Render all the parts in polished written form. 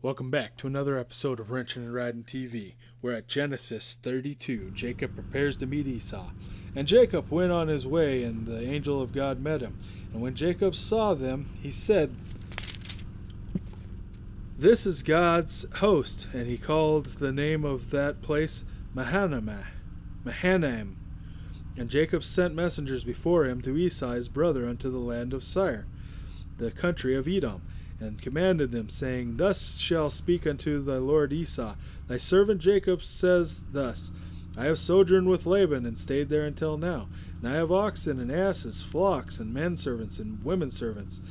Welcome back to another episode of Wrenching and Riding TV. We're at Genesis 32. Jacob prepares to meet Esau. And Jacob went on his way, and the angel of God met him. And when Jacob saw them, he said, "This is God's host." And he called the name of that place Mahanaim. And Jacob sent messengers before him to Esau his brother unto the land of Seir, the country of Edom, and commanded them, saying, Thus shall speak unto thy lord Esau, Thy servant Jacob says thus, I have sojourned with Laban, and stayed there until now. And I have oxen and asses, flocks, and men servants, and women servants.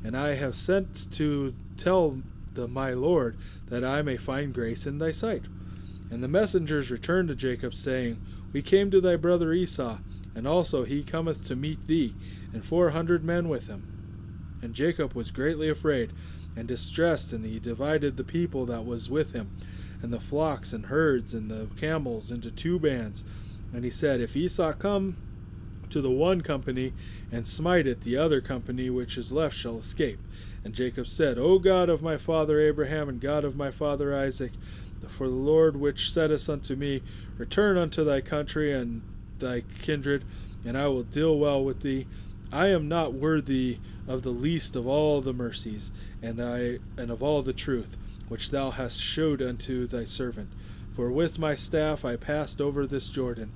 And I have sent to tell my lord, that I may find grace in thy sight. And the messengers returned to Jacob, saying, We came to thy brother Esau, and also he cometh to meet thee, and 400 men with him. And Jacob was greatly afraid and distressed, and he divided the people that was with him, and the flocks and herds and the camels into 2 bands. And he said, If Esau come to the one company and smite it, the other company which is left shall escape. And Jacob said, O God of my father Abraham, and God of my father Isaac, for the Lord which saidst unto me, Return unto thy country and thy kindred, and I will deal well with thee. I am not worthy of the least of all the mercies, and of all the truth, which thou hast showed unto thy servant. For with my staff I passed over this Jordan,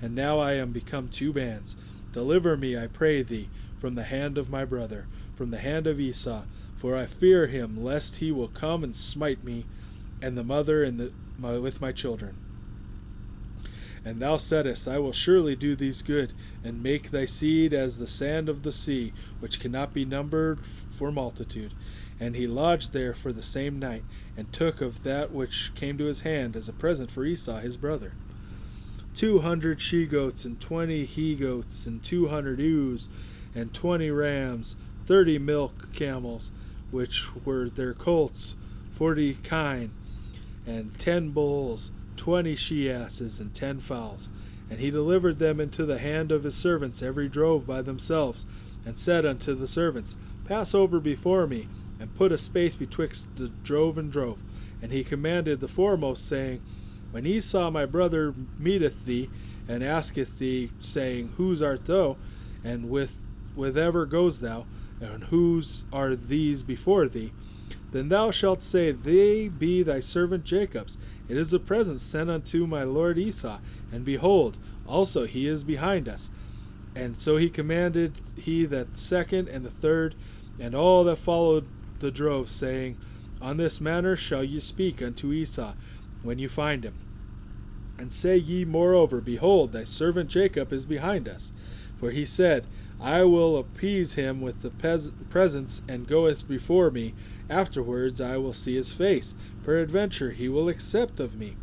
and now I am become 2 bands. Deliver me, I pray thee, from the hand of my brother, from the hand of Esau, for I fear him, lest he will come and smite me, and the mother with my children. And thou saidst, I will surely do thee good, and make thy seed as the sand of the sea, which cannot be numbered for multitude. And he lodged there for the same night, and took of that which came to his hand as a present for Esau his brother 200 she-goats, and 20 he-goats, and 200 ewes, and 20 rams, 30 milk camels, which were their colts, 40 kine, and 10 bulls, 20 she-asses, and 10 fowls. And he delivered them into the hand of his servants every drove by themselves, and said unto the servants, Pass over before me, and put a space betwixt the drove and drove. And he commanded the foremost, saying, When Esau my brother meeteth thee, and asketh thee, saying, Whose art thou? And whither goes thou? And whose are these before thee? Then thou shalt say, They be thy servant Jacob's. It is a present sent unto my lord Esau, and behold, also he is behind us. And so he commanded he that second and the third, and all that followed the drove, saying, On this manner shall ye speak unto Esau, when you find him. And say ye moreover, Behold, thy servant Jacob is behind us. For he said, I will appease him with the presents, and goeth before me. Afterwards I will see his face. Peradventure he will accept of me.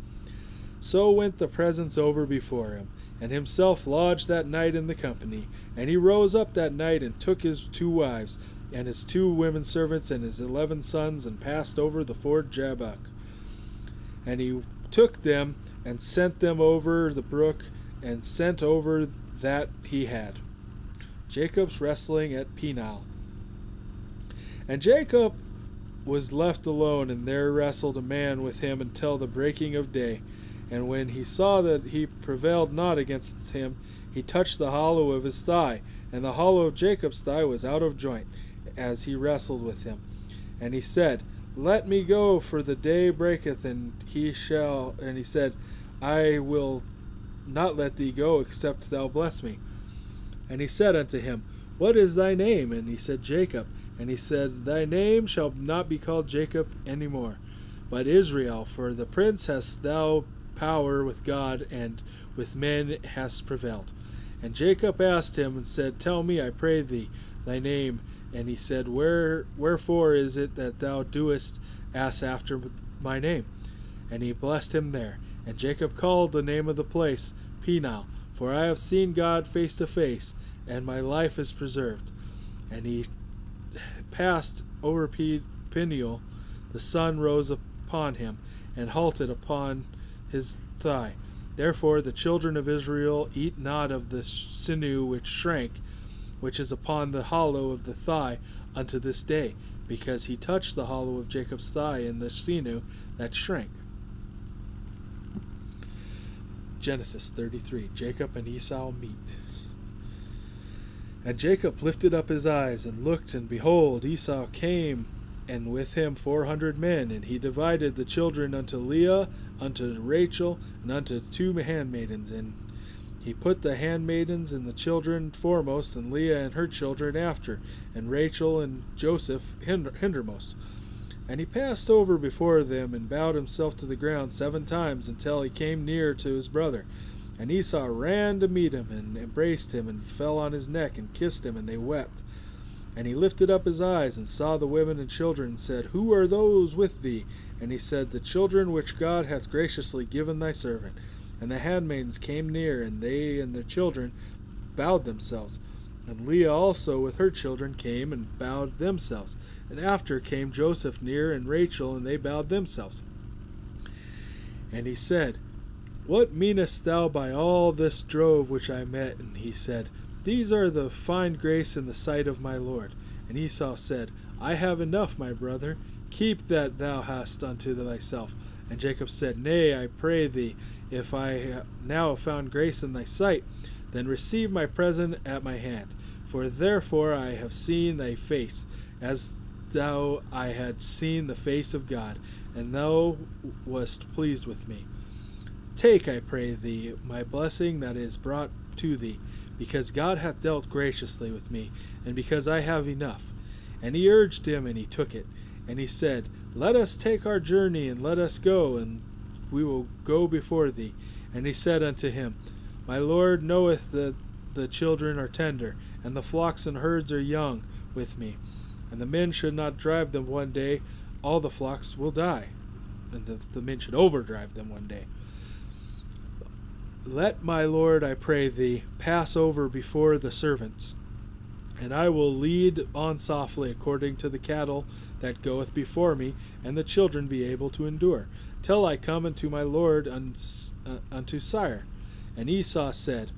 So went the presents over before him, and himself lodged that night in the company. And he rose up that night, and took his 2 wives, and his 2 women servants, and his 11 sons, and passed over the ford Jabbok. And he took them, and sent them over the brook, and sent over that he had. Jacob's wrestling at Peniel. And Jacob was left alone, and there wrestled a man with him until the breaking of day. And when he saw that he prevailed not against him, he touched the hollow of his thigh, and the hollow of Jacob's thigh was out of joint, as he wrestled with him. And he said, Let me go, for the day breaketh. And he said, I will not let thee go, except thou bless me. And he said unto him, What is thy name? And he said, Jacob. And he said, Thy name shall not be called Jacob any more, but Israel, for the prince hast thou power with God, and with men hast prevailed. And Jacob asked him, and said, Tell me, I pray thee, thy name. And he said, Wherefore is it that thou doest ask after my name? And he blessed him there. And Jacob called the name of the place Peniel, for I have seen God face to face, and my life is preserved. And he passed over Peniel. The sun rose upon him, and halted upon his thigh. Therefore the children of Israel eat not of the sinew which shrank, which is upon the hollow of the thigh, unto this day, because he touched the hollow of Jacob's thigh in the sinew that shrank. Genesis 33. Jacob and Esau meet. And Jacob lifted up his eyes, and looked, and behold, Esau came, and with him 400 men. And he divided the children unto Leah, unto Rachel, and unto 2 handmaidens. And he put the handmaidens and the children foremost, and Leah and her children after, and Rachel and Joseph hindermost. And he passed over before them, and bowed himself to the ground 7 times, until he came near to his brother. And Esau ran to meet him, and embraced him, and fell on his neck, and kissed him, and they wept. And he lifted up his eyes, and saw the women and children, and said, Who are those with thee? And he said, The children which God hath graciously given thy servant. And the handmaidens came near, and they and their children bowed themselves. And Leah also with her children came and bowed themselves. And after came Joseph near, and Rachel, and they bowed themselves. And he said, What meanest thou by all this drove which I met? And he said, These are the find grace in the sight of my Lord. And Esau said, I have enough, my brother. Keep that thou hast unto thyself. And Jacob said, Nay, I pray thee, if I now have found grace in thy sight, then receive my present at my hand. For therefore I have seen thy face, as though I had seen the face of God, and thou wast pleased with me. Take, I pray thee, my blessing that is brought to thee, because God hath dealt graciously with me, and because I have enough. And he urged him, and he took it. And he said, Let us take our journey, and let us go, and we will go before thee. And he said unto him, My Lord knoweth that the children are tender, and the flocks and herds are young with me. And the men should not drive them one day, all the flocks will die. And the men should overdrive them one day. Let my Lord, I pray thee, pass over before the servants, and I will lead on softly according to the cattle that goeth before me, and the children be able to endure, till I come unto my Lord unto Seir. And Esau said,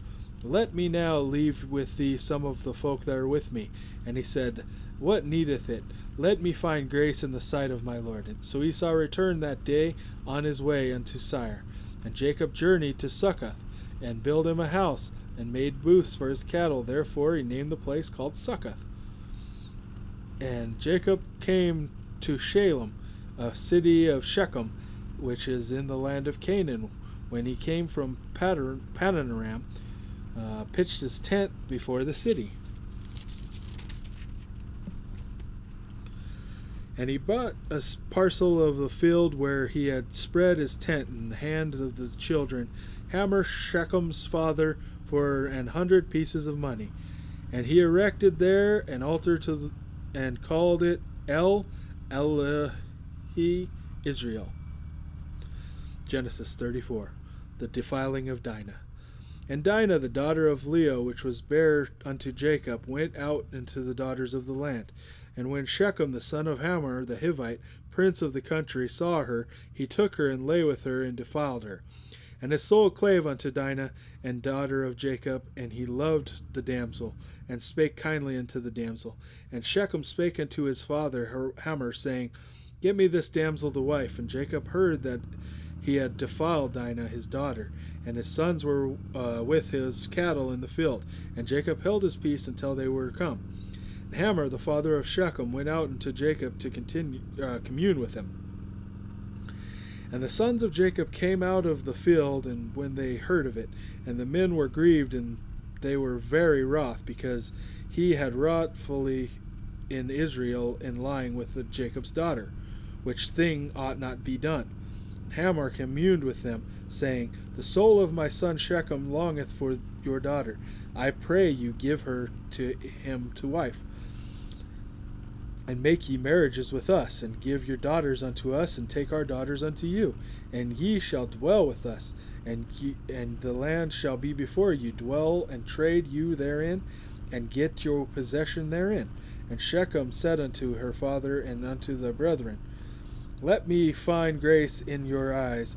Let me now leave with thee some of the folk that are with me. And he said, What needeth it? Let me find grace in the sight of my Lord. And so Esau returned that day on his way unto Seir. And Jacob journeyed to Succoth, and built him a house, and made booths for his cattle. Therefore he named the place called Succoth. And Jacob came to Shalem, a city of Shechem, which is in the land of Canaan. When he came from Padanaram, pitched his tent before the city. And he bought a parcel of the field where he had spread his tent in the hand of the children, Hamor Shechem's father, for 100 pieces of money. And he erected there an altar and called it El Elohi Israel. Genesis 34. The defiling of Dinah. And Dinah, the daughter of Leah, which was bare unto Jacob, went out into the daughters of the land. And when Shechem, the son of Hamor, the Hivite, prince of the country, saw her, he took her and lay with her and defiled her. And his soul clave unto Dinah, and daughter of Jacob, and he loved the damsel, and spake kindly unto the damsel. And Shechem spake unto his father Hamor, saying, Get me this damsel to wife. And Jacob heard that he had defiled Dinah his daughter, and his sons were with his cattle in the field. And Jacob held his peace until they were come. And Hamor, the father of Shechem, went out unto Jacob to commune with him. And the sons of Jacob came out of the field, and when they heard of it, and the men were grieved, and they were very wroth, because he had wrought fully in Israel in lying with Jacob's daughter. which thing ought not be done. Hamor communed with them, saying, The soul of my son Shechem longeth for your daughter. I pray you give her to him to wife. And make ye marriages with us, and give your daughters unto us, and take our daughters unto you. And ye shall dwell with us, and the land shall be before you. Dwell and trade you therein, and get your possession therein. And Shechem said unto her father and unto the brethren, Let me find grace in your eyes,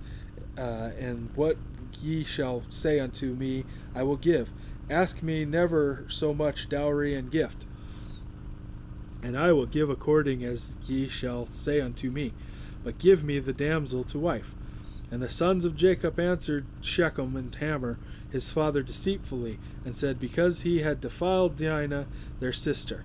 and what ye shall say unto me I will give. Ask me never so much dowry and gift, and I will give according as ye shall say unto me. But give me the damsel to wife. And the sons of Jacob answered Shechem and Hamor his father deceitfully, and said, Because he had defiled Dinah their sister.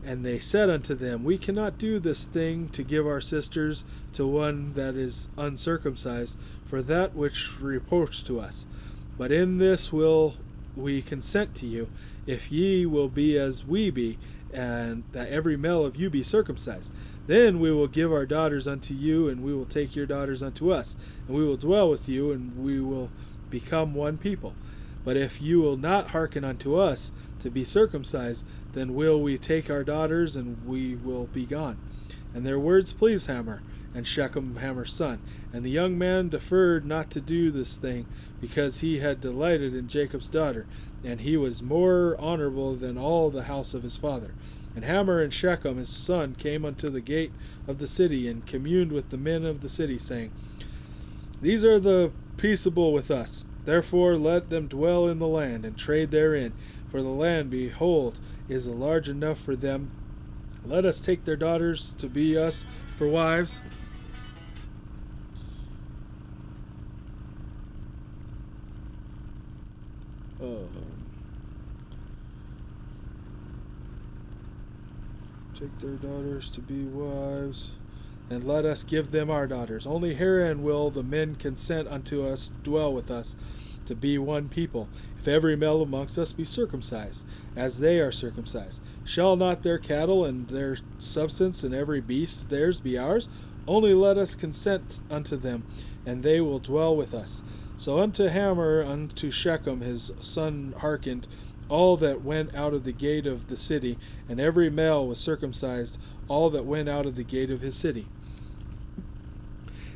And they said unto them, We cannot do this thing to give our sisters to one that is uncircumcised, for that which reproach to us. But in this will we consent to you, if ye will be as we be, and that every male of you be circumcised. Then we will give our daughters unto you, and we will take your daughters unto us, and we will dwell with you, and we will become one people. But if you will not hearken unto us to be circumcised, then will we take our daughters, and we will be gone. And their words pleased Hamor, and Shechem Hamor's son. And the young man deferred not to do this thing, because he had delighted in Jacob's daughter, and he was more honorable than all the house of his father. And Hamor and Shechem his son came unto the gate of the city, and communed with the men of the city, saying, These are the peaceable with us. Therefore let them dwell in the land, and trade therein. For the land, behold, is large enough for them. Let us take their daughters to be us for wives. Take their daughters to be wives, and let us give them our daughters. Only herein will the men consent unto us, dwell with us, to be one people, if every male amongst us be circumcised, as they are circumcised. Shall not their cattle and their substance and every beast theirs be ours? Only let us consent unto them, and they will dwell with us. So unto Hamor, unto Shechem his son hearkened all that went out of the gate of the city, and every male was circumcised, all that went out of the gate of his city.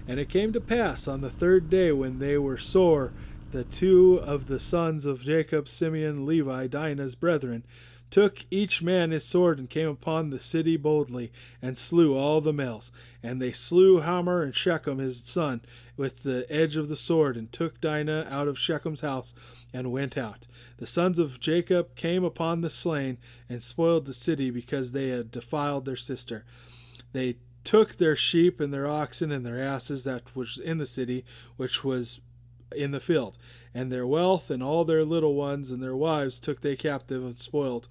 And it came to pass on the third day, when they were sore, the two of the sons of Jacob, Simeon, Levi, Dinah's brethren, took each man his sword, and came upon the city boldly, and slew all the males. And they slew Hamor and Shechem his son with the edge of the sword, and took Dinah out of Shechem's house, and went out. The sons of Jacob came upon the slain, and spoiled the city, because they had defiled their sister. They took their sheep and their oxen and their asses that was in the city, which was in the field, and their wealth and all their little ones and their wives took they captive and spoiled,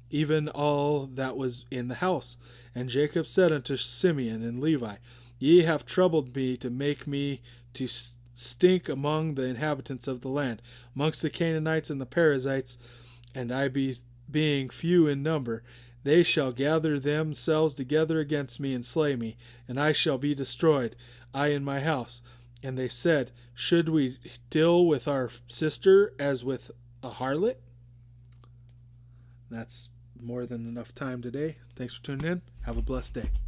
even all that was in the house. And Jacob said unto Simeon and Levi, Ye have troubled me to make me to stink among the inhabitants of the land, amongst the Canaanites and the Perizzites, and I being few in number. They shall gather themselves together against me and slay me, and I shall be destroyed, I and my house. And they said, Should we deal with our sister as with a harlot? That's more than enough time today. Thanks for tuning in. Have a blessed day.